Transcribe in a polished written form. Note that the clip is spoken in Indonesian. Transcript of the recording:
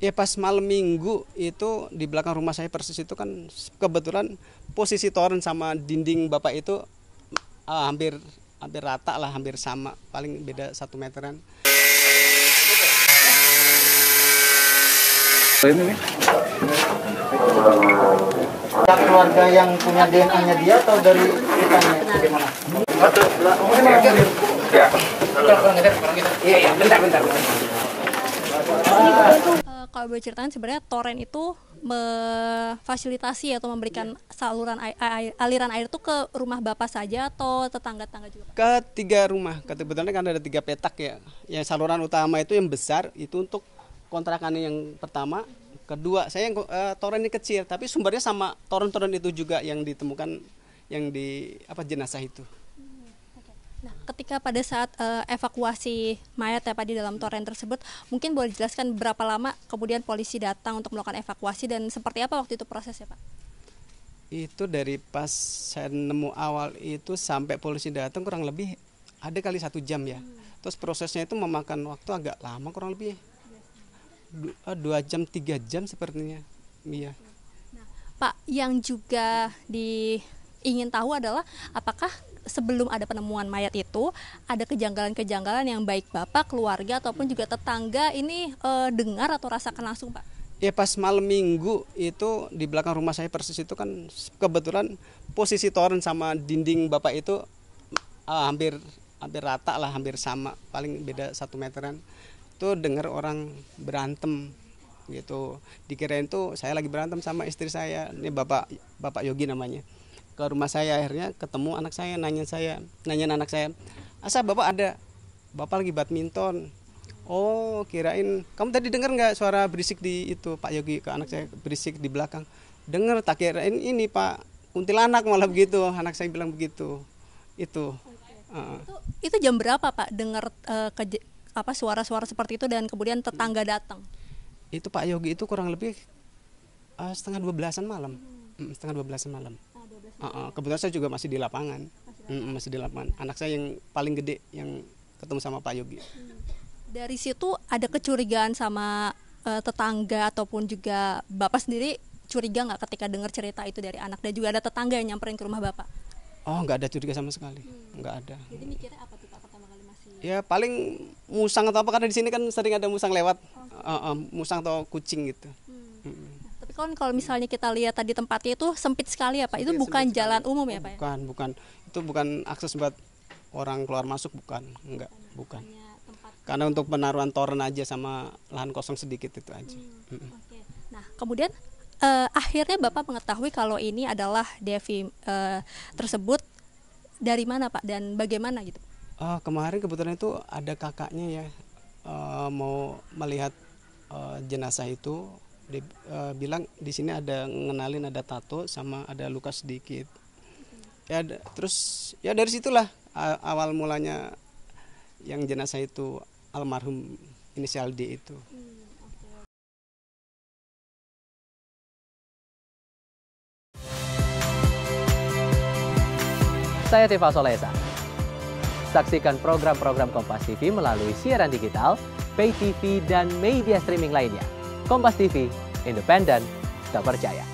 Ya pas malam minggu itu di belakang rumah saya persis itu kan kebetulan posisi toren sama dinding bapak itu hampir rata lah, hampir sama, paling beda 1 meteran. Ini keluarga yang punya DNA-nya dia atau dari kitanya bagaimana? bentar. Kalau boleh ceritakan sebenarnya toren itu memfasilitasi atau memberikan saluran aliran air itu ke rumah Bapak saja atau tetangga-tetangga juga? Ke 3 rumah, kebetulan kan ada 3 petak ya. Yang saluran utama itu yang besar itu untuk kontrakan yang pertama, kedua saya yang toren ini kecil, tapi sumbernya sama toren-toren itu juga yang ditemukan yang di jenazah itu. Nah, ketika pada saat evakuasi mayat ya Pak di dalam toren tersebut, mungkin boleh dijelaskan berapa lama kemudian polisi datang untuk melakukan evakuasi dan seperti apa waktu itu prosesnya Pak? Itu dari pas saya nemu awal itu sampai polisi datang kurang lebih ada kali 1 jam ya. Terus prosesnya itu memakan waktu agak lama, kurang lebih 2 jam 3 jam sepertinya. Iya. Nah, Pak, yang juga ingin tahu adalah apakah sebelum ada penemuan mayat itu ada kejanggalan-kejanggalan yang baik Bapak, keluarga ataupun juga tetangga ini dengar atau rasakan langsung Pak? Ya pas malam minggu itu di belakang rumah saya persis itu kan kebetulan posisi toren sama dinding bapak itu hampir rata lah, hampir sama, paling beda 1 meteran. Itu dengar orang berantem gitu, dikirain tuh saya lagi berantem sama istri saya, ini bapak Yogi namanya. Ke rumah saya, akhirnya ketemu anak saya, nanyain anak saya, asa bapak ada, bapak lagi badminton. Oh, kirain kamu tadi dengar nggak suara berisik di itu, Pak Yogi ke anak saya, berisik di belakang. Dengar, tak kirain ini Pak kuntilanak, malah begitu, anak saya bilang begitu. Itu jam berapa Pak dengar suara-suara seperti itu dan kemudian tetangga datang? Itu Pak Yogi itu kurang lebih setengah 12-an malam. Setengah 12-an malam. Kebetulan saya juga masih di lapangan. Masih di lapangan. Anak saya yang paling gede yang ketemu sama Pak Yogi. Dari situ ada kecurigaan sama tetangga ataupun juga Bapak sendiri curiga nggak ketika dengar cerita itu dari anak dan juga ada tetangga yang nyamperin ke rumah Bapak? Oh, nggak ada curiga sama sekali. Nggak ada. Jadi mikirnya apa tuh Pak pertama kali masih? Ya paling musang atau apa, karena di sini kan sering ada musang lewat. Musang atau kucing gitu. Tapi kalau misalnya kita lihat tadi tempatnya itu sempit sekali ya Pak, itu bukan jalan umum ya Pak? Bukan, itu bukan akses buat orang keluar masuk, bukan. Karena untuk penaruhan toren aja sama lahan kosong sedikit itu aja. Okay. Nah kemudian akhirnya Bapak mengetahui kalau ini adalah Devi tersebut dari mana Pak dan bagaimana gitu? Kemarin kebetulan itu ada kakaknya ya mau melihat jenazah itu. Dia bilang di sini ada ngenalin ada tato sama ada luka sedikit. Ya terus ya dari situlah awal mulanya yang jenazah itu almarhum inisial D itu. Saya Tifa Solesa. Saksikan program-program Kompas TV melalui siaran digital, pay TV, dan media streaming lainnya. Kompas TV, independen, terpercaya.